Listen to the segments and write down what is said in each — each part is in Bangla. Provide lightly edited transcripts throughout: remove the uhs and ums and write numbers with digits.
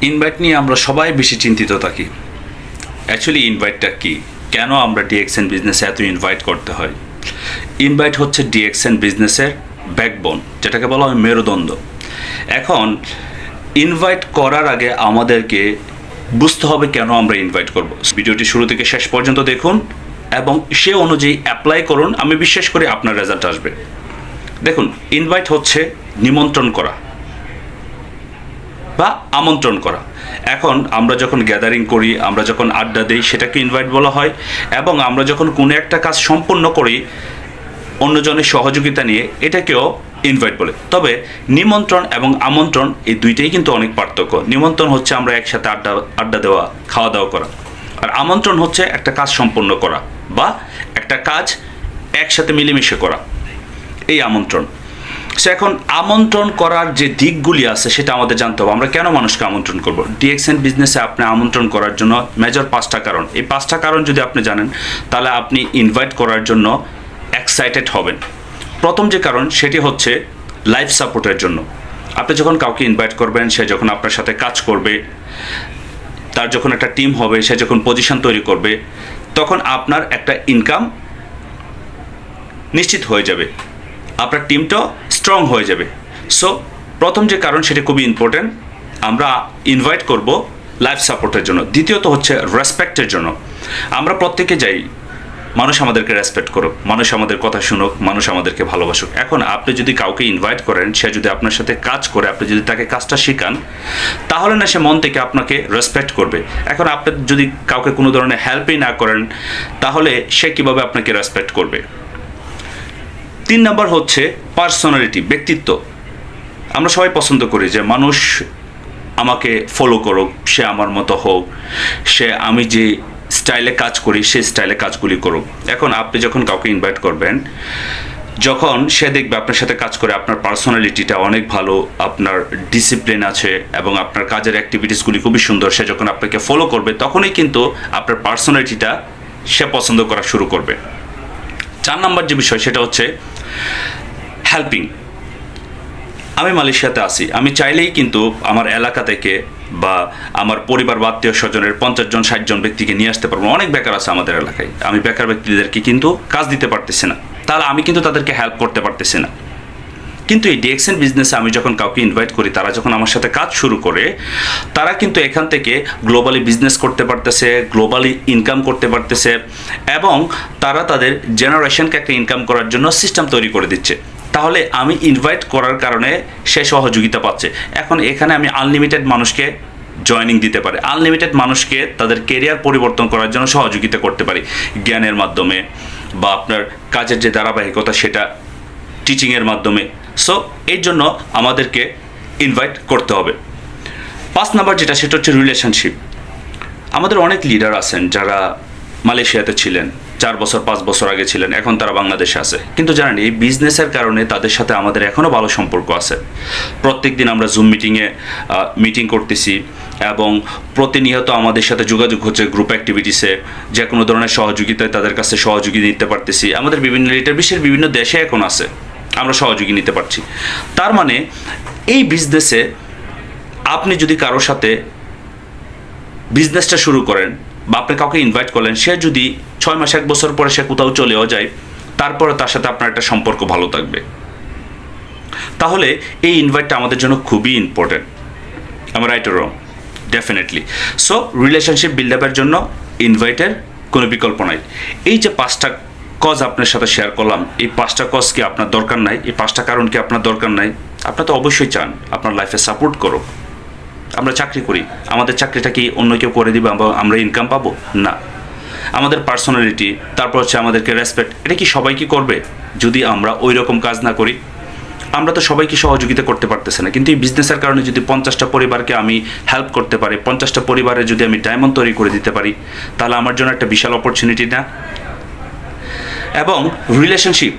ইনভাইট নিয়ে আমরা সবাই বেশি চিন্তিত থাকি। অ্যাকচুয়ালি ইনভাইটটা কি, কেন আমরা ডিএক্সএন বিজনেসে এত ইনভাইট করতে হয়? ইনভাইট হচ্ছে ডিএক্সএন বিজনেসের ব্যাকবোন, যেটাকে বলা হয় মেরুদণ্ড। এখন ইনভাইট করার আগে আমাদেরকে বুঝতে হবে কেন আমরা ইনভাইট করব। ভিডিওটি শুরু থেকে শেষ পর্যন্ত দেখুন এবং সে অনুযায়ী অ্যাপ্লাই করুন। আমি বিশ্বাস করি আপনার রেজাল্ট আসবে। দেখুন, ইনভাইট হচ্ছে নিমন্ত্রণ করা বা আমন্ত্রণ করা। এখন আমরা যখন গ্যাদারিং করি, আমরা যখন আড্ডা দিই, সেটাকে ইনভাইট বলা হয়। এবং আমরা যখন কোনো একটা কাজ সম্পূর্ণ করি অন্যজনের সহযোগিতা নিয়ে, এটাকেও ইনভাইট বলে। তবে নিমন্ত্রণ এবং আমন্ত্রণ এই দুইটাই কিন্তু অনেক পার্থক্য। নিমন্ত্রণ হচ্ছে আমরা একসাথে আড্ডা দেওয়া, খাওয়া দাওয়া করা। আর আমন্ত্রণ হচ্ছে একটা কাজ সম্পন্ন করা বা একটা কাজ একসাথে মিলেমিশে করা, এই আমন্ত্রণ। সো এখন আমন্ত্রণ করার যে দিকগুলি আছে সেটা আমাদের জানতে হবে। আমরা কেন মানুষকে আমন্ত্রণ করব? ডিএক্সএন বিজনেসে আপনি আমন্ত্রণ করার জন্য মেজর 5টা কারণ। এই 5টা কারণ যদি আপনি জানেন, তাহলে আপনি ইনভাইট করার জন্য এক্সাইটেড হবেন। প্রথম যে কারণ সেটি হচ্ছে লাইফ সাপোর্টের জন্য। আপনি যখন কাউকে ইনভাইট করবেন, সে যখন আপনার সাথে কাজ করবে, তার যখন একটা টিম হবে, সে যখন পজিশন তৈরি করবে, তখন আপনার একটা ইনকাম নিশ্চিত হয়ে যাবে, আপনার টিমটাও স্ট্রং হয়ে যাবে। সো প্রথম যে কারণ সেটা খুবই ইম্পর্ট্যান্ট, আমরা ইনভাইট করব লাইফ সাপোর্টের জন্য। দ্বিতীয়ত হচ্ছে রেসপেক্টের জন্য। আমরা প্রত্যেকে যাই মানুষ আমাদেরকে রেসপেক্ট করুক, মানুষ আমাদের কথা শুনুক, মানুষ আমাদেরকে ভালোবাসুক। এখন আপনি যদি কাউকে ইনভাইট করেন, সে যদি আপনার সাথে কাজ করে, আপনি যদি তাকে কাজটা শেখান, তাহলে না সে মন থেকে আপনাকে রেসপেক্ট করবে। এখন আপনি যদি কাউকে কোনো ধরনের হেল্পই না করেন, তাহলে সে কীভাবে আপনাকে রেসপেক্ট করবে? 3 নাম্বার হচ্ছে পার্সোনালিটি, ব্যক্তিত্ব। আমরা সবাই পছন্দ করি যে মানুষ আমাকে ফলো করুক, সে আমার মতো হোক, সে আমি যে স্টাইলে কাজ করি সেই স্টাইলে কাজগুলি করুক। এখন আপনি যখন কাউকে ইনভাইট করবেন, যখন সে দেখবে আপনার সাথে কাজ করে আপনার পার্সোনালিটিটা অনেক ভালো, আপনার ডিসিপ্লিন আছে এবং আপনার কাজের অ্যাক্টিভিটিসগুলি খুবই সুন্দর, সে যখন আপনাকে ফলো করবে, তখনই কিন্তু আপনার পার্সোনালিটিটা সে পছন্দ করা শুরু করবে। 4 নাম্বার যে বিষয় সেটা হচ্ছে হেল্পিং। আমি মালয়েশিয়াতে আছি, আমি চাইলেই কিন্তু আমার এলাকা থেকে বা আমার পরিবার বা আত্মীয় স্বজনের 50 জন 60 জন ব্যক্তিকে নিয়ে আসতে পারবো। অনেক বেকার আছে আমাদের এলাকায়, আমি বেকার ব্যক্তিদেরকে কিন্তু কাজ দিতে পারতেছি না, তাহলে আমি কিন্তু তাদেরকে হেল্প করতে পারতেছি না। কিন্তু এই ডিএক্সএন বিজনেসে আমি যখন কাউকে ইনভাইট করি, তারা যখন আমার সাথে কাজ শুরু করে, তারা কিন্তু এখান থেকে গ্লোবালি বিজনেস করতে পারতেছে, গ্লোবালি ইনকাম করতে পারতেছে এবং তারা তাদের জেনারেশনকে একটা ইনকাম করার জন্য সিস্টেম তৈরি করে দিচ্ছে। তাহলে আমি ইনভাইট করার কারণে সে সহযোগিতা পাচ্ছে। এখন এখানে আমি আনলিমিটেড মানুষকে জয়েনিং দিতে পারি, আনলিমিটেড মানুষকে তাদের কেরিয়ার পরিবর্তন করার জন্য সহযোগিতা করতে পারি, জ্ঞানের মাধ্যমে বা আপনার কাজের যে ধারাবাহিকতা সেটা টিচিংয়ের মাধ্যমে। সো এই জন্য আমাদেরকে ইনভাইট করতে হবে। 5 নাম্বার যেটা সেটা হচ্ছে রিলেশনশিপ। আমাদের অনেক লিডার আছেন যারা মালয়েশিয়াতে ছিলেন, 4 বছর 5 বছর আগে ছিলেন, এখন তারা বাংলাদেশে আছে। কিন্তু জানেন, এই বিজনেসের কারণে তাদের সাথে আমাদের এখনও ভালো সম্পর্ক আছে। প্রত্যেক দিন আমরা জুম মিটিং করতেছি এবং প্রতিনিয়ত আমাদের সাথে যোগাযোগ হচ্ছে গ্রুপ অ্যাক্টিভিটিসে। যে কোনো ধরনের সহযোগিতায় তাদের কাছে সহযোগী নিতে পারতেছি। আমাদের বিভিন্ন লিডার বিশ্বের বিভিন্ন দেশে এখন আছে, আমরা সহযোগী নিতে পারছি। তার মানে এই বিজনেসে আপনি যদি কারোর সাথে বিজনেসটা শুরু করেন বা আপনি কাউকে ইনভাইট করলেন, সে যদি 6 মাস 1 বছর পরে সে কোথাও চলেও যায়, তারপরে তার সাথে আপনার একটা সম্পর্ক ভালো থাকবে। তাহলে এই ইনভাইটটা আমাদের জন্য খুবই ইম্পর্টেন্ট। আমার রাইট রং? ডেফিনেটলি। সো রিলেশনশিপ বিল্ড আপের জন্য ইনভাইটের কোনো বিকল্প নাই। এই যে 5টা কজ আপনার সাথে শেয়ার করলাম, এই 5টা কজ কি আপনার দরকার নাই? এই 5টা কারণ কি আপনার দরকার নাই? আপনার তো অবশ্যই চান আপনার লাইফে সাপোর্ট করো। আমরা চাকরি করি, আমাদের চাকরিটা কি অন্য কেউ করে দিবে আমরা ইনকাম পাবো? না। আমাদের পার্সোনালিটি, তারপর হচ্ছে আমাদেরকে রেসপেক্ট, এটা কি সবাই কি করবে যদি আমরা ওই রকম কাজ না করি? আমরা তো সবাইকে সহযোগিতা করতে পারতেছি না। কিন্তু এই বিজনেসের কারণে যদি 50টা পরিবারকে আমি হেল্প করতে পারি, 50টা পরিবারে যদি আমি ডায়মন্ড তৈরি করে দিতে পারি, তাহলে আমার জন্য একটা বিশাল অপরচুনিটি না? এবং রিলেশনশিপ,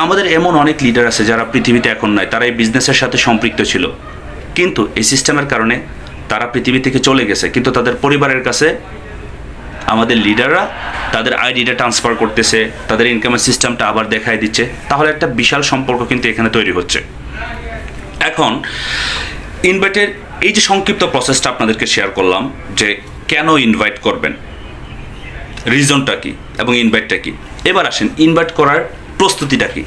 আমাদের এমন অনেক লিডার আছে যারা পৃথিবীতে এখন নাই, তারা এই বিজনেসের সাথে সম্পৃক্ত ছিল, কিন্তু এই সিস্টেমের কারণে তারা পৃথিবী থেকে চলে গেছে। কিন্তু তাদের পরিবারের কাছে আমাদের লিডাররা তাদের আইডিটা ট্রান্সফার করতেছে, তাদের ইনকামের সিস্টেমটা আবার দেখায় দিচ্ছে। তাহলে একটা বিশাল সম্পর্ক কিন্তু এখানে তৈরি হচ্ছে। এখন ইনভাইটের এই যে সংক্ষিপ্ত প্রসেসটা আপনাদেরকে শেয়ার করলাম যে কেন ইনভাইট করবেন, রিজনটা কি এবং ইনভাইটটা কি। এবার আসেন ইনভাইট করার প্রস্তুতিটা কি।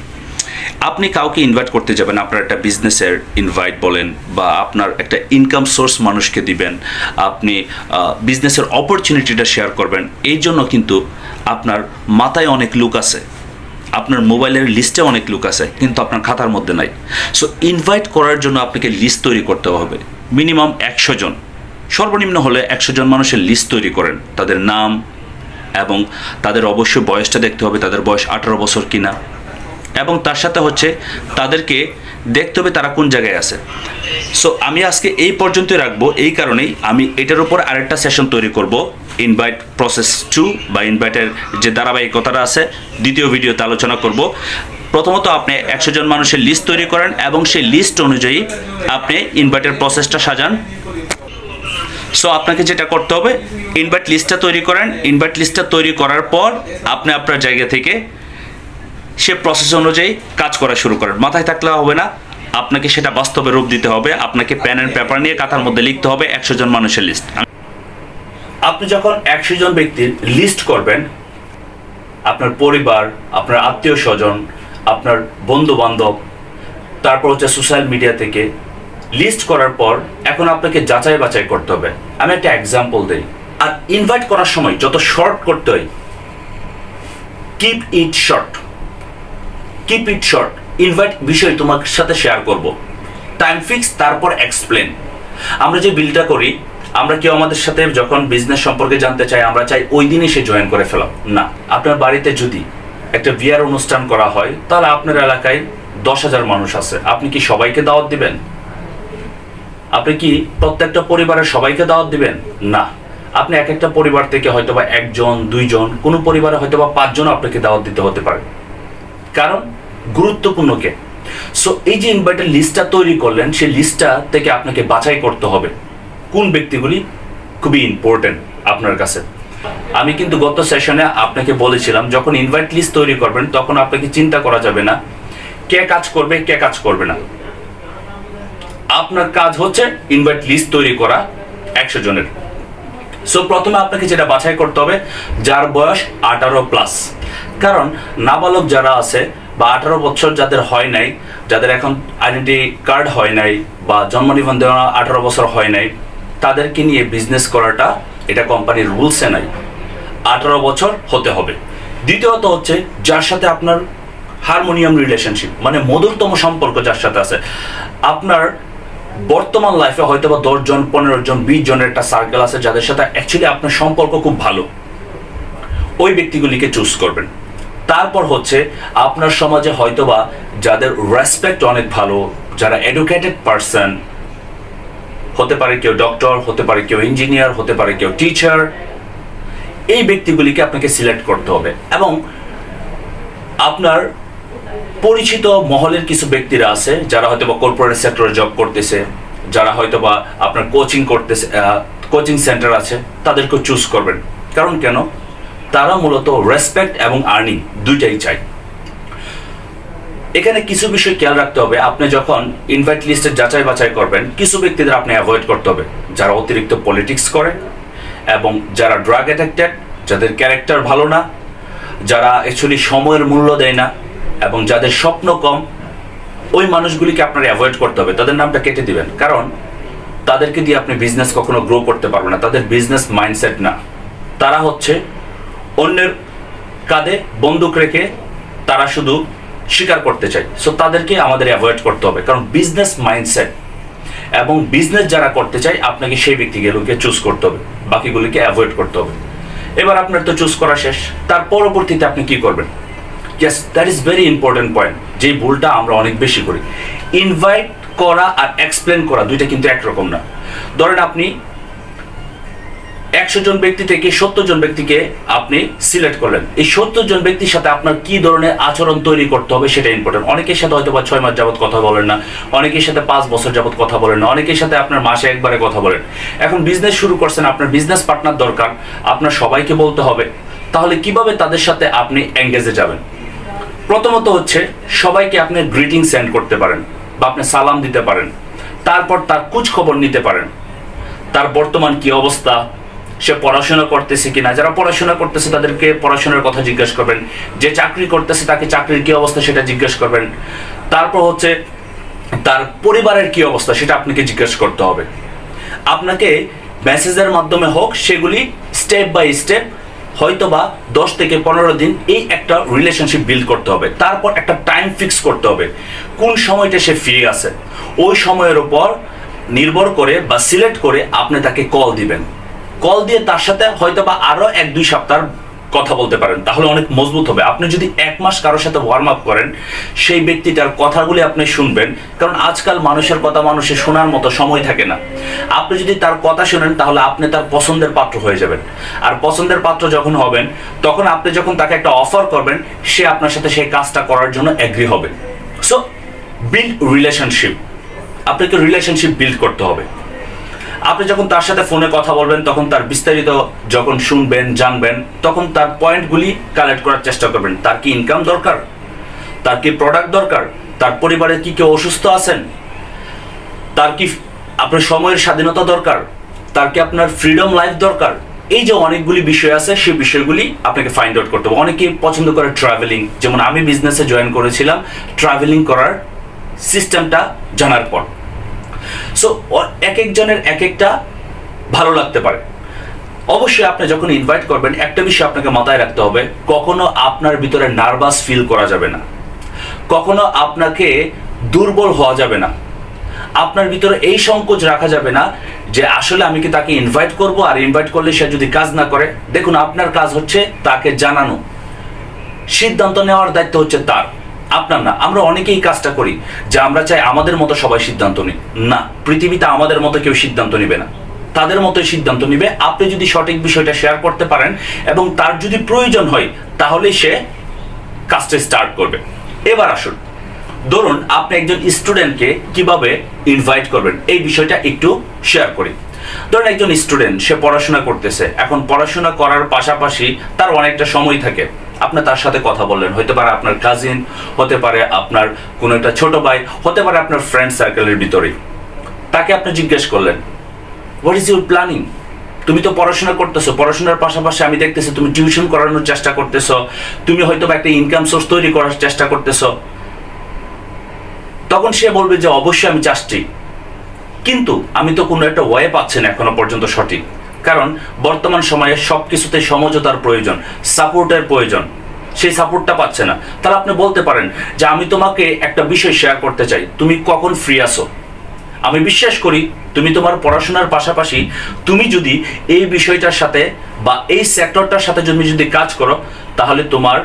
আপনি কাউকে ইনভাইট করতে যাবেন, আপনার একটা বিজনেসের ইনভাইট বলেন বা আপনার একটা ইনকাম সোর্স মানুষকে দিবেন, আপনি বিজনেসের অপরচুনিটিটা শেয়ার করবেন, এই জন্য কিন্তু আপনার মাথায় অনেক লুক আছে, আপনার মোবাইলের লিস্টে অনেক লুক আছে, কিন্তু আপনার খাতার মধ্যে নাই। সো ইনভাইট করার জন্য আপনাকে লিস্ট তৈরি করতে হবে, মিনিমাম 100 জন, সর্বনিম্ন হলে 100 জন মানুষের লিস্ট তৈরি করেন, তাদের নাম এবং তাদের অবশ্যই বয়সটা দেখতে হবে, তাদের বয়স 18 বছর কিনা, এবং তার সাথে হচ্ছে তাদেরকে দেখতে হবে তারা কোন জায়গায় আছে। সো আমি আজকে এই পর্যন্তই রাখবো, এই কারণেই আমি এটার উপর আরেকটা সেশন তৈরি করব, ইনভাইট প্রসেস 2 বা ইনভাইটের যে ধারাবাহিকতাটা আছে দ্বিতীয় ভিডিওতে আলোচনা করব। প্রথমত আপনি 100 জন মানুষের লিস্ট তৈরি করেন এবং সেই লিস্ট অনুযায়ী আপনি ইনভাইটের প্রসেসটা সাজান। সো আপনাকে যেটা করতে হবে, ইনভাইট লিস্টটা তৈরি করেন, ইনভাইট লিস্টটা তৈরি করার পর আপনি আপনার জায়গা থেকে সে প্রসেস অনুযায়ী কাজ করা শুরু করেন। মাথায় থাকলে হবে না, আপনাকে সেটা বাস্তবে রূপ দিতে হবে, আপনাকে পেন অ্যান্ড পেপার নিয়ে খাতার মধ্যে লিখতে হবে 100 জন মানুষের লিস্ট। আপনি যখন 100 জন ব্যক্তির লিস্ট করবেন, আপনার পরিবার, আপনার আত্মীয় স্বজন, আপনার বন্ধু বান্ধব, তারপর হচ্ছে সোশ্যাল মিডিয়া থেকে লিস্ট করার পর এখন আপনাকে যাচাই বাছাই করতে হবে। আমি একটা এক্সাম্পল দিই। আর ইনভাইট করার সময় যত শর্ট করতে হয়, keep it short, keep it short. Invite বিষয় তোমার সাথে শেয়ার করব, টাইম ফিক্স, তারপর এক্সপ্লেন। আমরা যে বিলটা করি, আমরা কেউ আমাদের সাথে যখন বিজনেস সম্পর্কে জানতে চাই, আমরা চাই ওই দিনই সে জয়েন করে ফেলাম না। আপনার বাড়িতে যদি একটা বিয়ার অনুষ্ঠান করা হয়, তাহলে আপনার এলাকায় 10,000 মানুষ আছে, আপনি কি সবাইকে দাওয়াত দিবেন? আপনি কি প্রত্যেকটা পরিবারের সবাইকে দাওয়াত দিবেন? না। আপনি এক একটা পরিবার থেকে হয়তোবা 1 জন 2 জন, কোনো পরিবারে হয়তোবা 5 জন আপনাকে দাওয়াত দিতে হতে পারে, কারণ গুরুত্বপূর্ণ কে। সো এই যে ইনভাইটের লিস্টটা তৈরি করলেন, সেই লিস্টটা থেকে আপনাকে বাছাই করতে হবে কোন ব্যক্তিগুলি খুবই ইম্পর্টেন্ট আপনার কাছে। আমি কিন্তু গত সেশনে আপনাকে বলেছিলাম, যখন ইনভাইট লিস্ট তৈরি করবেন তখন আপনাকে চিন্তা করা যাবে না কে কাজ করবে কে কাজ করবে না। আপনার কাজ হচ্ছে ইনভাইট লিস্ট তৈরি করা 100 জনের। সো প্রথমে আপনাকে যেটা বাছাই করতে হবে, যার বয়স 18+, কারণ নাবালক যারা আছে বা 18 বছর যাদের হয় নাই, যাদের এখন আইডেন্টি কার্ড হয় নাই বা জন্ম নিবন্ধন 18 বছর হয় নাই, তাদেরকে নিয়ে বিজনেস করাটা এটা কোম্পানির রুলসে নাই, 18 বছর হতে হবে। দ্বিতীয়ত হচ্ছে যার সাথে আপনার হারমোনিয়াম রিলেশনশিপ, মানে মধুরতম সম্পর্ক যার সাথে আছে। আপনার বর্তমান লাইফে হয়তো বা 10 জন 15 জন 20 জনের একটা সার্কেল আছে যাদের সাথে অ্যাকচুয়ালি আপনার সম্পর্ক খুব ভালো, ওই ব্যক্তিগুলিকে চুজ করবেন। তারপর হচ্ছে আপনার সমাজে হয়তোবা যাদের রেসপেক্ট অনেক ভালো, যারা এডুকেটেড পারসন, হতে পারে কেউ ডক্টর, হতে পারে কেউ ইঞ্জিনিয়ার, হতে পারে কেউ টিচার, এই ব্যক্তিগুলিকে আপনাকে সিলেক্ট করতে হবে। এবং আপনার পরিচিত মহলের কিছু ব্যক্তিরা আছে যারা হয়তোবা কর্পোরেট সেক্টরে জব করতেছে, যারা হয়তোবা আপনার কোচিং করতেছে, কোচিং সেন্টার আছে, তাদেরকে চুজ করবেন। কারণ কেন? তারা মূলত রেসপেক্ট এবং আর্নিং দুইটাই চাই। এখানে কিছু বিষয় খেয়াল রাখতে হবে। আপনি যখন ইনভাইট লিস্টের যাচাই বাছাই করবেন, কিছু ব্যক্তিদের আপনি অ্যাভয়েড করতে হবে, যারা অতিরিক্ত পলিটিক্স করে এবং যারা ড্রাগ অ্যাডিক্টেড, যাদের ক্যারেক্টার ভালো না, যারা অ্যাকচুয়ালি সময়ের মূল্য দেয় না এবং যাদের স্বপ্ন কম, ওই মানুষগুলিকে আপনার অ্যাভয়েড করতে হবে, তাদের নামটা কেটে দিবেন। কারণ তাদেরকে দিয়ে আপনি বিজনেস কখনো গ্রো করতে পারবেন না, তাদের বিজনেস মাইন্ডসেট না। তারা হচ্ছে অন্যের কাঁধে বন্দুক রেখে তারা শুধু স্বীকার করতে চায়। সো তাদেরকে আমাদের অ্যাভয়েড করতে হবে, কারণ বিজনেস মাইন্ডসেট এবং বিজনেস যারা করতে চায় আপনাকে সেই ব্যক্তিগুলোকে চুজ করতে হবে, বাকিগুলিকে অ্যাভয়েড করতে হবে। এবার আপনার তো চুজ করা শেষ, তার পরবর্তীতে আপনি কি করবেন? Yes, that is very important point, যেই ভুলটা আমরা অনেক বেশি করি। ইনভাইট করা আর এক্সপ্লেন করা দুইটা কিন্তু একরকম না। ধরেন আপনি 100 জন ব্যক্তি থেকে 70 জন ব্যক্তিকে আপনি সিলেক্ট করলেন, এই 70 জন ব্যক্তির সাথে আপনার কি ধরনের আচরণ তৈরি করতে হবে সেটা ইম্পর্টেন্ট। অনেকের সাথে হয়তো বা 6 মাস যাবত কথা বলেন না, অনেকের সাথে 5 বছর যাবত কথা বলেন না, অনেকের সাথে আপনার মাসে একবারে কথা বলেন। এখন বিজনেস শুরু করছেন, আপনার বিজনেস পার্টনার দরকার, আপনার সবাইকে বলতে হবে। তাহলে কিভাবে তাদের সাথে আপনি এঙ্গেজে যাবেন? প্রথমত হচ্ছে সবাইকে আপনি গ্রিটিং সেন্ড করতে পারেন বা আপনি সালাম দিতে পারেন। তারপর তার খোঁজ খবর নিতে পারেন, তার বর্তমান কি অবস্থা, সে পড়াশোনা করতেছে কিনা। যারা পড়াশোনা করতেছে তাদেরকে পড়াশোনার কথা জিজ্ঞেস করবেন, যে চাকরি করতেছে তাকে চাকরির কি অবস্থা সেটা জিজ্ঞেস করবেন। তারপর হচ্ছে তার পরিবারের কি অবস্থা সেটা আপনাকে জিজ্ঞেস করতে হবে। আপনাকে মেসেজের মাধ্যমে হোক সেগুলি স্টেপ বাই স্টেপ হয়তোবা 10 থেকে 15 দিন এই একটা রিলেশনশিপ বিল্ড করতে হবে। তারপর একটা টাইম ফিক্স করতে হবে কোন সময়টা সে ফ্রি আছে, ওই সময়ের উপর নির্ভর করে বা সিলেক্ট করে আপনি তাকে কল দিবেন। কল দিয়ে তার সাথে হয়তোবা আরো 1-2 সপ্তাহ কথা বলতে পারেন, তাহলে অনেক মজবুত হবে। আপনি যদি 1 মাস কারোর সাথে ওয়ার্ম আপ করেন, সেই ব্যক্তিটার কথাগুলি আপনি শুনবেন, কারণ আজকাল মানুষের কথা মানুষের শোনার মতো সময় থাকে না। আপনি যদি তার কথা শুনেন তাহলে আপনি তার পছন্দের পাত্র হয়ে যাবেন, আর পছন্দের পাত্র যখন হবেন তখন আপনি যখন তাকে একটা অফার করবেন, সে আপনার সাথে সেই কাজটা করার জন্য এগ্রি হবে। সো বিল্ড রিলেশনশিপ, আপনাকে রিলেশনশিপ বিল্ড করতে হবে। আপনি যখন তার সাথে ফোনে কথা বলবেন তখন তার বিস্তারিত যখন শুনবেন জানবেন, তখন তার পয়েন্টগুলি কালেক্ট করার চেষ্টা করবেন। তার কি ইনকাম দরকার, তার কি প্রোডাক্ট দরকার, তার পরিবারে কি কেউ অসুস্থ আছেন, তার কি আপনার সময়ের স্বাধীনতা দরকার, তার কি আপনার ফ্রিডম লাইফ দরকার। এই যে অনেকগুলি বিষয় আছে, সেই বিষয়গুলি আপনাকে ফাইন্ড আউট করতে হবে। অনেকেই পছন্দ করে ট্রাভেলিং, যেমন আমি বিজনেসে জয়েন করেছিলাম ট্রাভেলিং করার সিস্টেমটা জানার পর। সো এক একজনের এক একটা ভালো লাগতে পারে। অবশ্যই আপনি যখন ইনভাইট করবেন একটা বিষয় আপনাকে মাথায় রাখতে হবে, কখনো আপনার ভিতরে নার্ভাস ফিল করা যাবে না, কখনো আপনাকে দুর্বল হওয়া যাবে না, আপনার ভিতরে এই সংকোচ রাখা যাবে না যে আসলে আমি কি তাকে ইনভাইট করব, আর ইনভাইট করলে সে যদি কাজ না করে। দেখুন, আপনার কাজ হচ্ছে তাকে জানানো, সিদ্ধান্ত নেওয়ার দায়িত্ব হচ্ছে তার, আপনার না। আমরা অনেকেই কাজটা করি যে আমরা চাই আমাদের মতো সবাই সিদ্ধান্ত নিই। না, পৃথিবীতে আমাদের মতো কেউ সিদ্ধান্ত নিবে না, তাদের মতোই সিদ্ধান্ত নিবে। আপনি যদি সঠিক বিষয়টা শেয়ার করতে পারেন এবং তার যদি প্রয়োজন হয় তাহলে সে কাজটা স্টার্ট করবে। এবার আসুন, ধরুন আপনি একজন স্টুডেন্টকে কিভাবে ইনভাইট করবেন এই বিষয়টা একটু শেয়ার করি। ধরুন একজন স্টুডেন্ট, সে পড়াশোনা করতেছে। এখন পড়াশোনা করার পাশাপাশি তার অনেকটা সময় থাকে। আপনি তার সাথে কথা বললেন, হতে পারে আপনার কাজিন, হতে পারে আপনার কোনো একটা ছোট ভাই, হতে পারে আপনার ফ্রেন্ড সার্কেলের ভিতরেই। তাকে আপনি জিজ্ঞেস করলেন, হোয়াট ইজ ইউর প্ল্যানিং? তুমি তো পড়াশোনা করতেছো, পড়াশোনার পাশাপাশি আমি দেখতেছি তুমি টিউশন করানোর চেষ্টা করতেছো, তুমি হয়তো একটা ইনকাম সোর্স তৈরি করার চেষ্টা করতেছো। তখন সে বলবে যে অবশ্যই আমি চাচ্ছি, কিন্তু আমি তো কোনো একটা ওয়ে পাচ্ছি না এখনো পর্যন্ত সঠিক। কারণ বর্তমান সময়ে সব কিছুতে সমঝোতার প্রয়োজন, সাপোর্টের প্রয়োজন, সেই সাপোর্টটা পাচ্ছে না। তাহলে আপনি বলতে পারেন যে আমি তোমাকে একটা বিষয় শেয়ার করতে চাই, তুমি কখন ফ্রি আছো? আমি বিশ্বাস করি তুমি তোমার পড়াশোনার পাশাপাশি তুমি যদি এই বিষয়টার সাথে বা এই সেক্টরটার সাথে যদি কাজ করো, তাহলে তোমার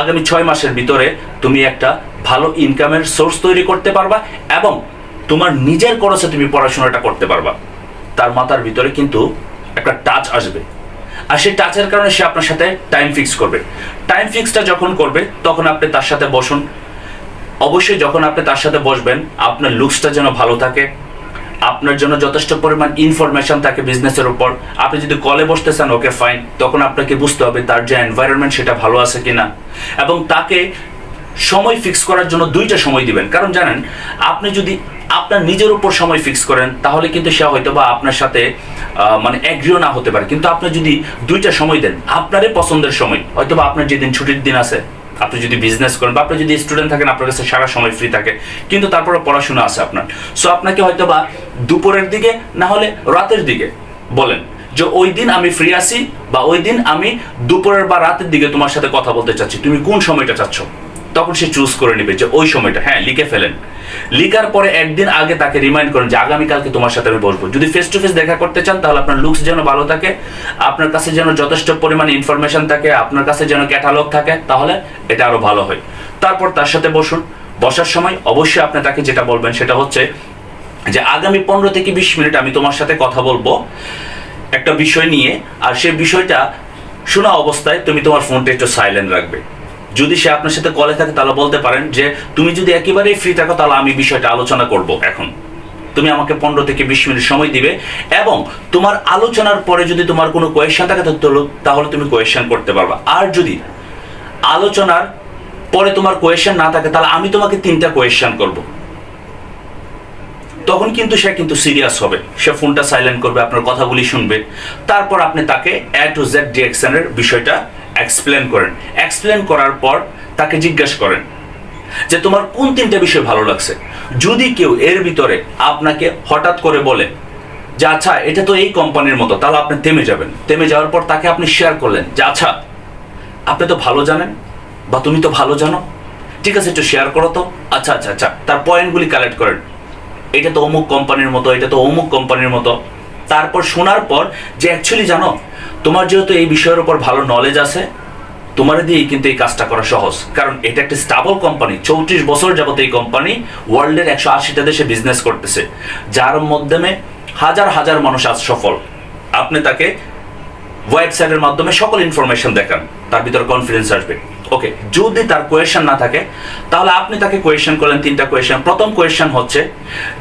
আগামী 6 মাসের ভিতরে তুমি একটা ভালো ইনকামের সোর্স তৈরি করতে পারবা এবং তোমার নিজের খরচে তুমি পড়াশোনাটা করতে পারবা। তার মাথার ভিতরে কিন্তু একটা টাচ আসবে, আর সেই টাচের কারণে সে আপনার সাথে টাইম ফিক্স করবে। টাইম ফিক্সটা যখন করবে তখন আপনি তার সাথে বসুন। অবশ্যই যখন আপনি তার সাথে বসবেন আপনার লুকসটা যেন ভালো থাকে, আপনার জন্য যথেষ্ট পরিমাণ ইনফরমেশন থাকে বিজনেসের উপর। আপনি যদি কলে বসতে চান, ওকে ফাইন, তখন আপনাকে বুঝতে হবে তার যে এনভায়রনমেন্ট সেটা ভালো আছে কিনা, এবং তাকে সময় ফিক্স করার জন্য 2টা সময় দিবেন। কারণ জানেন, আপনি যদি আপনার নিজের উপর সময় ফিক্স করেন তাহলে কিন্তু সে হয়তো বা আপনার সাথে মানে এগ্রিও না হতে পারে। কিন্তু আপনি যদি 2টা সময় দেন, আপনারই পছন্দের সময়, হয়তো বা আপনার যেদিন ছুটির দিন আছে, আপনি যদি বিজনেস করেন বা আপনি যদি স্টুডেন্ট থাকেন, আপনার কাছে সারা সময় ফ্রি থাকে, কিন্তু তারপরে পড়াশোনা আছে আপনার। সো আপনাকে হয়তো বা দুপুরের দিকে না হলে রাতের দিকে বলেন যে ওই দিন আমি ফ্রি আছি, বা ওই দিন আমি দুপুরের বা রাতের দিকে তোমার সাথে কথা বলতে চাচ্ছি, তুমি কোন সময়টা চাচ্ছ? তখন সে চুজ করে নেবে যে ওই সময়টা। হ্যাঁ, লিখে ফেলেন। লিখার পরে একদিন আগে তাকে রিমাইন্ড করেন যে আগামীকালকে তোমার সাথে আমি বসবো। যদি ফেস টু ফেস দেখা করতে চান তাহলে আপনার লুকস যেন ভালো থাকে, আপনার কাছে যেন যথেষ্ট পরিমাণে ইনফরমেশন থাকে, আপনার কাছে যেন ক্যাটালগ থাকে, তাহলে এটা আরো ভালো হয়। তারপর তার সাথে বসুন। বসার সময় অবশ্যই আপনি তাকে যেটা বলবেন সেটা হচ্ছে যে আগামী 15 থেকে 20 মিনিট আমি তোমার সাথে কথা বলবো একটা বিষয় নিয়ে, আর সেই বিষয়টা শোনা অবস্থায় তুমি তোমার ফোনটা একটু সাইলেন্ট রাখবে। যদি সে আপনার সাথে কলে থাকে তাহলে বলতে পারেন যে তুমি যদি একেবারেই ফ্রি থাকো তাহলে আমি বিষয়টা আলোচনা করব। এখন তুমি আমাকে 15 থেকে 20 মিনিট সময় দিবে, এবং তোমার আলোচনার পরে যদি তোমার কোনো কোয়েশ্চেন থাকে তাহলে তুমি কোয়েশ্চেন করতে পারবা। আর যদি আলোচনার পরে তোমার কোয়েশ্চেন না থাকে তাহলে আমি তোমাকে 3টা কোয়েশ্চেন করব। তখন কিন্তু সে কিন্তু সিরিয়াস হবে, সে ফোনটা সাইলেন্ট করবে, আপনার কথাগুলি শুনবে, তারপর আপনি তাকে A to Z ডিরেকশনের বিষয়টা এক্সপ্লেন করেন। এক্সপ্লেন করার পর তাকে জিজ্ঞেস করেন যে তোমার কোন 3টে বিষয় ভালো লাগছে। যদি কেউ এর ভিতরে আপনাকে হঠাৎ করে বলে যে আচ্ছা এটা তো এই কোম্পানির মতো, তাহলে আপনি থেমে যাবেন। থেমে যাওয়ার পর তাকে আপনি শেয়ার করলেন যে আচ্ছা আপনি তো ভালো জানেন বা তুমি তো ভালো জানো, ঠিক আছে একটু শেয়ার করো তো। আচ্ছা আচ্ছা আচ্ছা, তার পয়েন্টগুলি কালেক্ট করেন, এটা তো অমুক কোম্পানির মতো, এটা তো অমুক কোম্পানির মতো। তারপর শোনার পর যে অ্যাকচুয়ালি জানো তোমার যেহেতু এই বিষয়ের উপর ভালো নলেজ আছে, তোমার দিয়েই কিন্তু এই কাজটা করা সহজ, কারণ এটা একটা স্টেবল কোম্পানি। 34 বছর যাবত এই কোম্পানি ওয়ার্ল্ডের 180টা দেশে বিজনেস করতেছে, যার মাধ্যমে হাজার হাজার মানুষ আজ সফল। আপনি তাকে ওয়েবসাইটের মাধ্যমে সকল ইনফরমেশন দেখান, তার ভিতরে কনফিডেন্স আসবে। ওকে, যদি তার কোয়েশ্চেন না থাকে তাহলে আপনি তাকে কোয়েশ্চেন করলেন 3টা কোয়েশ্চেন। প্রথম কোয়েশ্চেন হচ্ছে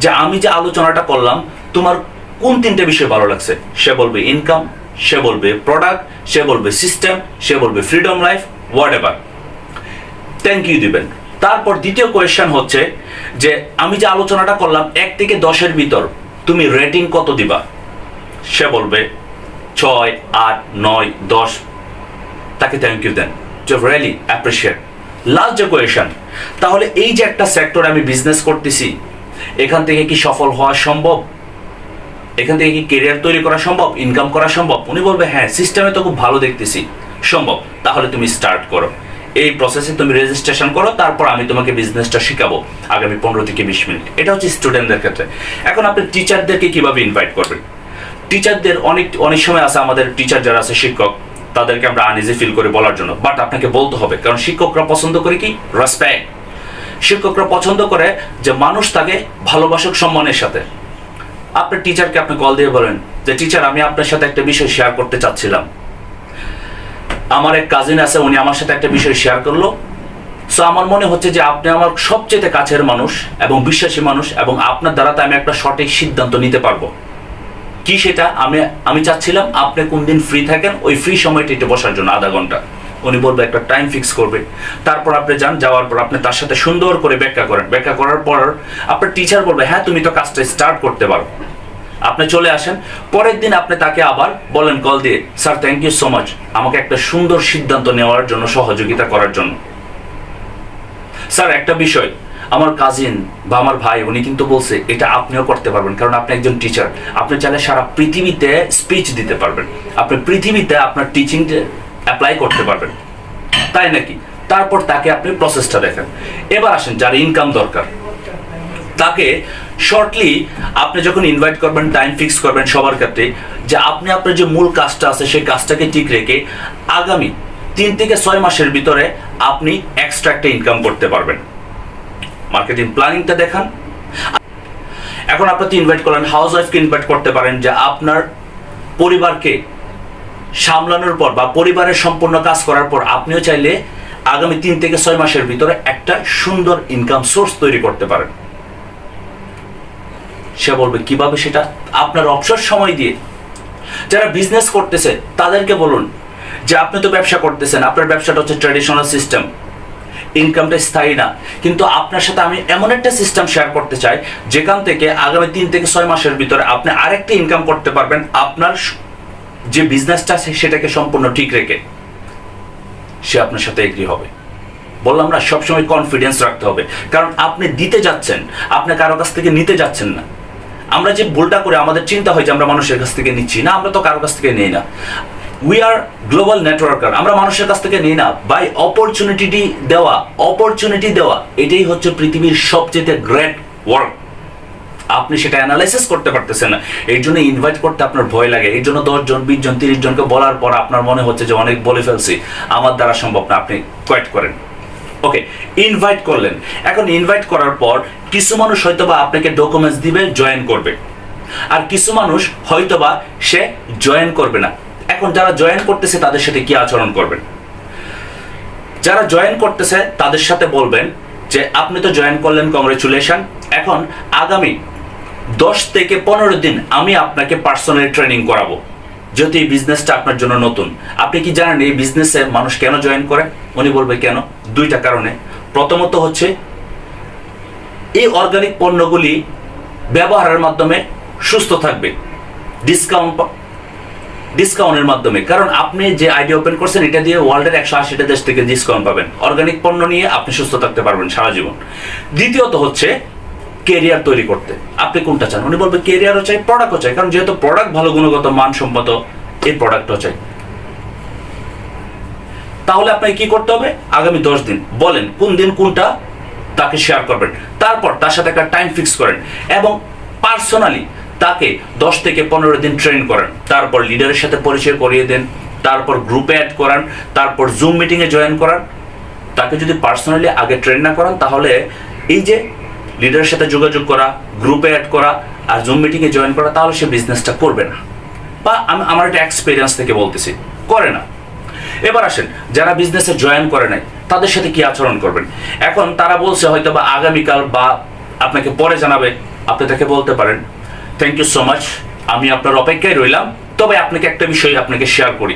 যে আমি যে আলোচনাটা করলাম তোমার কোন 3টে বিষয় ভালো লাগছে। সে বলবে ইনকাম, সে বলবে প্রোডাক্ট, সে বলবে সিস্টেম, সে বলবে freedom life, whatever. Thank you দিবেন। তারপর দ্বিতীয় কোয়েশ্চেন হচ্ছে যে আমি যে আলোচনাটা করলাম 1 থেকে 10-এর ভিতর তুমি রেটিং কত দিবা। সে বলবে 6, 8, 9, 10। তাকে থ্যাংক ইউ দেন, যে রিয়েলি অ্যাপ্রিশিয়েট। লাস্ট যে কোয়েশ্চেন, তাহলে এই যে একটা সেক্টরে আমি বিজনেস করতেছি, এখান থেকে কি সফল হওয়া সম্ভব, এখান থেকে কি কেরিয়ার তৈরি করা সম্ভব, ইনকাম করা সম্ভব। উনি বলবে হ্যাঁ সিস্টেমে তো খুব ভালো দেখতেছি, সম্ভব। তাহলে তুমি স্টার্ট করো, এই প্রসেসে তুমি রেজিস্ট্রেশন করো, তারপর আমি তোমাকে বিজনেসটা শিখাবো আগামী 15 থেকে 20 মিনিট। এটা হচ্ছে স্টুডেন্টদের ক্ষেত্রে। এখন আপনি টিচারদেরকে কিভাবে ইনভাইট করবেন। টিচারদের অনেক সময় আছে, আমাদের টিচার যারা আছে শিক্ষক, তাদেরকে আমরা আনইজি ফিল করে বলার জন্য, বাট আপনাকে বলতে হবে, কারণ শিক্ষকরা পছন্দ করে কি রেসপেক্ট। শিক্ষকরা পছন্দ করে যে মানুষ তাকে ভালোবাসক সম্মানের সাথে। আপনার টিচারকে আপনি কল দিয়ে বলেন যে টিচার আমি আপনার সাথে একটা বিষয় শেয়ার করতে চাচ্ছিলাম, আমার এক কাজিন আছে, উনি আমার সাথে একটা বিষয় শেয়ার করলো, সো আমার মনে হচ্ছে যে আপনি আমার সবচেয়ে কাছের মানুষ এবং বিশ্বাসী মানুষ, এবং আপনার দ্বারা আমি একটা সঠিক সিদ্ধান্ত নিতে পারবো। কি সেটা, আমি চাচ্ছিলাম আপনি কোন দিন ফ্রি থাকেন, ওই ফ্রি সময়টা একটু বসার জন্য আধা ঘন্টা। উনি বলবে একটা টাইম ফিক্স করবে, তারপর আপনি যাওয়ার পর আপনি তার সাথে সুন্দর করে ব্যাখ্যা করেন। ব্যাখ্যা করার পর আপনার টিচার বলবে হ্যাঁ তুমি তো কাজটা স্টার্ট করতে পারো। আপনি চলে আসেন, পরের দিন আপনি তাকে আবার বলেন কল দিয়ে, sir thank you so much আমাকে একটা সুন্দর সিদ্ধান্ত নেওয়ার জন্য, সহযোগিতা করার জন্য। স্যার একটা বিষয়, আমার কাজিন বা আমার ভাই উনি কিন্তু বলছে এটা আপনিও করতে পারবেন, কারণ আপনি একজন টিচার, আপনি চাইলে সারা পৃথিবীতে স্পিচ দিতে পারবেন, আপনি পৃথিবীতে আপনার টিচিং অ্যাপ্লাই করতে পারবেন, তাই নাকি। তারপর তাকে আপনি প্রসেসটা দেখেন। এবার আসেন যার ইনকাম দরকার, তাকে শর্টলি আপনি যখন ইনভাইট করবেন, টাইম ফিক্স করবেন সবার ক্ষেত্রে, যে আপনি আপনার যে মূল কাজটা আছে সেই কাজটাকে ঠিক রেখে আগামী 3 থেকে 6 মাসের ভিতরে আপনি এক্সট্রা একটা ইনকাম করতে পারবেন। মার্কেটিং প্ল্যানিংটা দেখান। এখন আপনি ইনভাইট করলেন, হাউস ওয়াইফকে ইনভাইট করতে পারেন, যে আপনার পরিবারকে সামলানোর পর বা পরিবারের সম্পূর্ণ কাজ করার পর আপনিও চাইলে আগামী 3 থেকে 6 মাসের ভিতরে একটা সুন্দর ইনকাম সোর্স তৈরি করতে পারেন। সে বলবে কিভাবে, সেটা আপনার অবসর সময় দিয়ে। যারা বিজনেস করতেছে তাদেরকে বলুন যে আপনি তো ব্যবসা করতেছেন, আপনার ব্যবসাটা হচ্ছে ট্র্যাডিশনাল সিস্টেম, ইনকামটা স্থায়ী না, কিন্তু আপনার সাথে আমি এমন একটা সিস্টেম শেয়ার করতে চাই যেখান থেকে আগামী 3 থেকে 6 মাসের ভিতরে আপনি আরেকটা ইনকাম করতে পারবেন, আপনার যে বিজনেসটা আছে সেটাকে সম্পূর্ণ ঠিক রেখে। সে আপনার সাথে এগ্রি হবে। বললাম না, সবসময় কনফিডেন্স রাখতে হবে, কারণ আপনি দিতে যাচ্ছেন, আপনি কারো কাছ থেকে নিতে যাচ্ছেন না। আমরা যে ভুলটা করে আমাদের চিন্তা হয় যে আমরা মানুষের কাছ থেকে নিচ্ছি, না, আমরা তো কারো কাছ থেকে নেই না। উই আর গ্লোবাল নেটওয়ার্কার, আমরা মানুষের কাছ থেকে নেই না। বাই অপরচুনিটি দেওয়া এটাই হচ্ছে পৃথিবীর সবচেয়ে গ্রেট ওয়ার্ক। আপনি সেটা অ্যানালাইসিস করতে পারতেছেন না, এই জন্য ইনভাইট করতে আপনার ভয় লাগে। এই জন্য 10 জন 20 জন 30 জনকে বলার পর আপনার মনে হচ্ছে যে অনেক বলে ফেলছি, আমার দ্বারা সম্ভব না, আপনি কোয়েট করেন। ওকে, ইনভাইট করলেন। এখন ইনভাইট করার পর কিছু মানুষ হয়তোবা আপনাকে ডকুমেন্টস দিবে, জয়েন করবে, আর কিছু মানুষ হয়তোবা সে জয়েন করবে না। এখন যারা জয়েন করতেছে তাদের সাথে কি আচরণ করবেন? যারা জয়েন করতেছে তাদের সাথে বলবেন যে আপনি তো জয়েন করলেন, কংগ্রেচুলেশন, এখন আগামী 10 থেকে 15 দিন আমি আপনাকে পার্সোনালি ট্রেনিং করাবো, যেহেতু এই বিজনেসটা আপনার জন্য নতুন। আপনি কি জানেন এই বিজনেসে মানুষ কেন জয়েন করে? উনি বলবে কেন? 2টা কারণে। প্রথমত হচ্ছে এই অর্গানিক পণ্যগুলি ব্যবহারের মাধ্যমে সুস্থ থাকবে, ডিসকাউন্টের মাধ্যমে। কারণ আপনি যে আইডি ওপেন করছেন এটা দিয়ে ওয়ার্ল্ডের 180টা দেশ থেকে ডিসকাউন্ট পাবেন। অর্গানিক পণ্য নিয়ে আপনি সুস্থ থাকতে পারবেন সারা জীবন। দ্বিতীয়ত হচ্ছে কেরিয়ার তৈরি করতে। আপনি কোনটা চান? উনি বলবে কেরিয়ারও চাই, প্রোডাক্টও চাই। কারণ যেহেতু প্রোডাক্ট ভালো, গুণগত, মানসম্মত, এই প্রোডাক্টও চাই। তাহলে আপনাকে কি করতে হবে? আগামী 10 দিন বলেন কোন দিন কোনটা তাকে শেয়ার করবেন। তারপর তার সাথে একটা টাইম ফিক্স করেন এবং পার্সোনালি তাকে 10 থেকে 15 দিন ট্রেন করেন। তারপর লিডারের সাথে পরিচয় করিয়ে দেন, তারপর গ্রুপে অ্যাড করান, তারপর জুম মিটিংয়ে জয়েন করান। তাকে যদি পার্সোনালি আগে ট্রেন না করান তাহলে এই যে লিডারের সাথে যোগাযোগ করা, গ্রুপে অ্যাড করা আর জুম মিটিংয়ে জয়েন করা, তাহলে সে বিজনেসটা করবে না। বা আমি আমার একটা এক্সপিরিয়েন্স থেকে বলতেছি, করে না। এবার আসেন যারা বিজনেসে জয়েন করে নাই তাদের সাথে কি আচরণ করবেন। এখন তারা বলছে হয়তো বা আগামীকাল বা আপনাকে পরে জানাবে, আপনি তাকে বলতে পারেন থ্যাংক ইউ সো মাচ, আমি আপনার অপেক্ষায় রইলাম, তবে আপনাকে একটা বিষয় আপনাকে শেয়ার করি।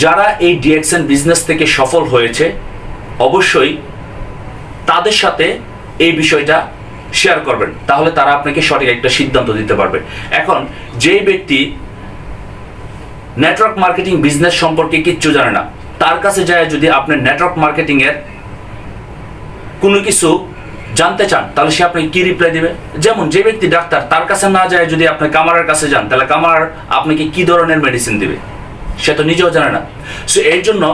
যারা এই ডিএক্সএন বিজনেস থেকে সফল হয়েছে অবশ্যই তাদের সাথে এই বিষয়টা শেয়ার করবেন, তাহলে তারা আপনাকে সঠিক একটা সিদ্ধান্ত দিতে পারবে। এখন যেই ব্যক্তি নেটওয়ার্ক মার্কেটিং বিজনেস সম্পর্কে কিচ্ছু জানে না, তার কাছে যায় যদি আপনি নেটওয়ার্ক মার্কেটিং এর কোনো কিছু জানতে চান তাহলে সে আপনাকে কি রিপ্লাই দিবে। যেমন যে ব্যক্তি ডাক্তার, তার কাছে না যায় যদি আপনি কামারের কাছে যান তাহলে কামার আপনাকে কি ধরনের মেডিসিন দিবে, সে তো নিজেও জানে না। সো এর জন্য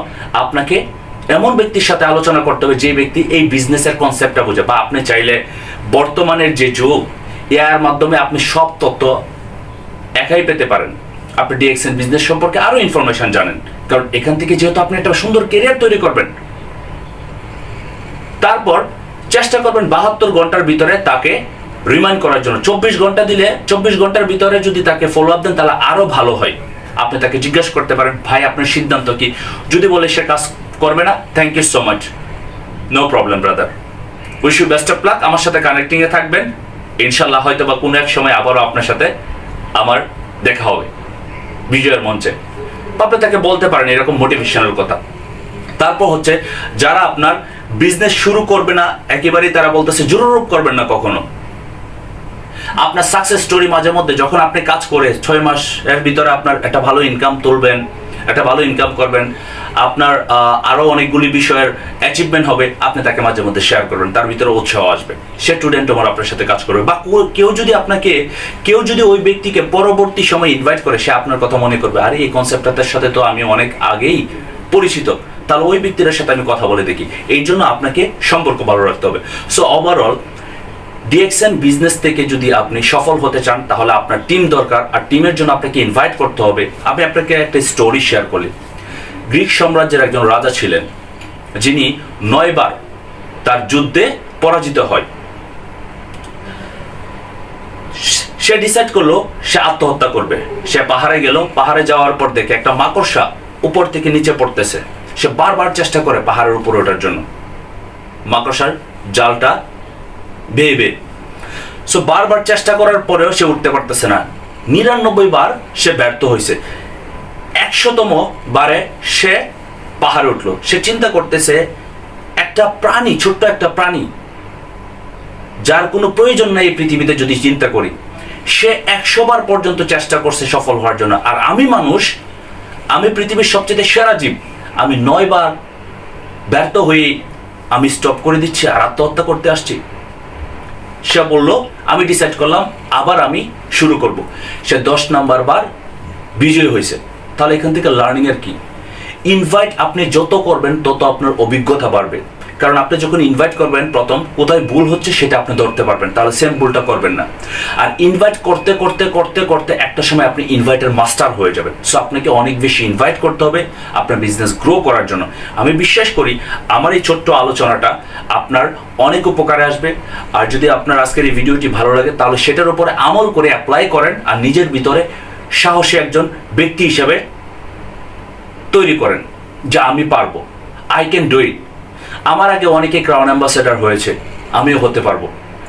আপনাকে এমন ব্যক্তির সাথে আলোচনা করতে হবে যে ব্যক্তি এই বিজনেসের কনসেপ্টটা বোঝে। বা আপনি চাইলে বর্তমানের যে যুগ, এর মাধ্যমে আপনি সব তথ্য একাই পেতে পারেন। আপনি ডিএক্সএন বিজনেস সম্পর্কে আরো ইনফরমেশন জানেন, কারণ এখান থেকে যেহেতু আপনি একটা সুন্দর কেরিয়ার তৈরি করবেন। তারপর চেষ্টা করবেন 72 ঘন্টার ভিতরে তাকে রিমাইন্ড করার জন্য। 24 ঘন্টা দিলে 24 ঘন্টার ভিতরে যদি তাকে ফলো আপ দেন তাহলে আরো ভালো হয়। আপনি তাকে জিজ্ঞাসা করতে পারেন ভাই আপনার সিদ্ধান্ত কি। যদি বলে সে কাজ করবে না, thank you so much, no problem brother, wish you best of luck. আমার সাথে কানেক্টিং এ থাকবেন, ইনশাল্লাহ হয়তো বা কোনো এক সময় আবারও আপনার সাথে আমার দেখা হবে বিজয়ের মঞ্চে। আপনি তাকে বলতে পারেন এরকম মোটিভেশনাল কথা। তারপর হচ্ছে যারা আপনার বিজনেস শুরু করবে না একেবারেই, তারা বলতেছে জোররূপ করবেন না কখনো। আপনার সাকসেস স্টোরি মাঝে মধ্যে যখন আপনি কাজ করে 6 মাস এর ভিতরে আপনার একটা ভালো ইনকাম তুলবেন, একটা ভালো ইনকাম করবেন, আপনার আরো অনেকগুলি বিষয়ের অ্যাচিভমেন্ট হবে, আপনি তাকে মাঝে মধ্যে শেয়ার করবেন, তার ভিতরে উৎসাহ আসবে, সে স্টুডেন্ট আমার আপনার সাথে কাজ করবে। বা কেউ যদি ওই ব্যক্তিকে পরবর্তী সময় ইনভাইট করে, সে আপনার কথা মনে করবে, আরে এই কনসেপ্টটার সাথে তো আমি অনেক আগেই পরিচিত, তাহলে ওই ব্যক্তির সাথে আমি কথা বলে দেখি। এই জন্য আপনাকে সম্পর্ক ভালো রাখতে হবে। সো ওভারঅল ডিএক্সএন বিজনেস থেকে যদি আপনি সফল হতে চান তাহলে আপনার টিম দরকার, আর টিমের জন্য আপনাকে ইনভাইট করতে হবে। আমি আপনাকে একটা স্টোরি শেয়ার করি। গ্রিক সাম্রাজ্যের একজন রাজা ছিলেন যিনি 9 বার তার যুদ্ধে পরাজিত হয়। সে ডিসাইড করলো সে আত্মহত্যা করবে। সে পাহাড়ে গেল, পাহাড়ে যাওয়ার পর দেখে একটা মাকড়সা উপর থেকে নিচে পড়তেছে। সে বারবার চেষ্টা করে পাহাড়ের উপরে ওঠার জন্য, মাকড়সার জালটা বেয়ে। সো বারবার চেষ্টা করার পরেও সে উঠতে পারতেছে না। 99 বার সে ব্যর্থ হয়েছে। 100তম বারে সে পাহাড়ে উঠলো। সে চিন্তা করতেছে একটা প্রাণী, ছোট্ট একটা প্রাণী যার কোনো প্রয়োজন নাই এই পৃথিবীতে, যদি চিন্তা করি, সে 100 বার পর্যন্ত চেষ্টা করছে সফল হওয়ার জন্য, আর আমি মানুষ, আমি পৃথিবীর সবচেয়ে সেরা জীব, আমি 9 বার ব্যর্থ হয়ে আমি স্টপ করে দিচ্ছি আর আত্মহত্যা করতে আসছি। সে বলল আমি ডিসাইড করলাম আবার আমি শুরু করব। সে 10 নাম্বার বার বিজয়ী হয়েছে। তাহলে এখান থেকে লার্নিং এর কি? ইনভাইট আপনি যত করবেন তত আপনার অভিজ্ঞতা বাড়বে। কারণ আপনি যখন ইনভাইট করবেন, প্রথম কোথায় ভুল হচ্ছে সেটা আপনি ধরতে পারবেন, তাহলে সেম ভুলটা করবেন না। আর ইনভাইট করতে করতে করতে করতে একটা সময় আপনি ইনভাইটের মাস্টার হয়ে যাবেন। সো আপনাকে অনেক বেশি ইনভাইট করতে হবে আপনার বিজনেস গ্রো করার জন্য। আমি বিশ্বাস করি আমার এই ছোট্ট আলোচনাটা আপনার অনেক উপকারে আসবে। আর যদি আপনার আজকের এই ভিডিওটি ভালো লাগে তাহলে সেটার উপরে আমল করে অ্যাপ্লাই করেন, আর নিজের ভিতরে সাহসী একজন ব্যক্তি হিসেবে তৈরি করেন যা আমি পারবো, আই ক্যান ডু ইট। আমার আগে অনেকে ক্রাউন অ্যাম্বাসেডর হয়েছে, আমিও হতে পারবো।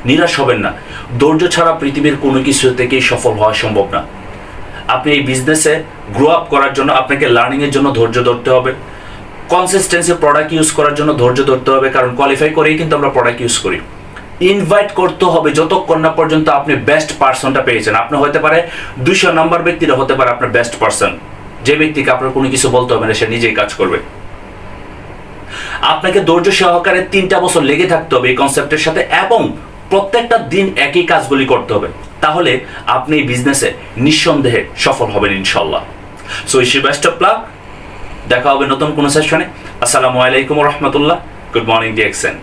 নিরাশ হবেন না। ধৈর্য ছাড়া পৃথিবীর কোনো কিছু থেকেই সফল হওয়া সম্ভব না। আপনি এই বিজনেসে গ্রো আপ করার জন্য আপনাকে লার্নিংয়ের জন্য ধৈর্য ধরতে হবে, কনসিস্টেন্সি প্রোডাক্ট ইউজ করার জন্য ধৈর্য ধরতে হবে, কারণ কোয়ালিফাই করেই কিন্তু আমরা প্রোডাক্ট ইউজ করি। ইনভাইট করতে হবে যতক্ষণ না পর্যন্ত আপনি বেস্ট পার্সনটা পেয়েছেন। আপনি হতে পারে 200 নম্বর ব্যক্তিরা হতে পারে আপনার বেস্ট পার্সন, যে ব্যক্তিকে আপনার কোনো কিছু বলতে হবে না, সে নিজেই কাজ করবে। আপনাকে ধৈর্য সহকারে 3টা বছর লেগে থাকতে হবে এই কনসেপ্টের সাথে, এবং প্রত্যেকটা দিন একই কাজগুলি করতে হবে। তাহলে আপনি এই বিজনেসে নিঃসন্দেহে সফল হবেন ইনশাল্লাহ। So EC best of lakh. দেখা হবে নতুন কোনো সেশনে। আসসালামু আলাইকুম রহমতুল্লাহ। Good morning DXN.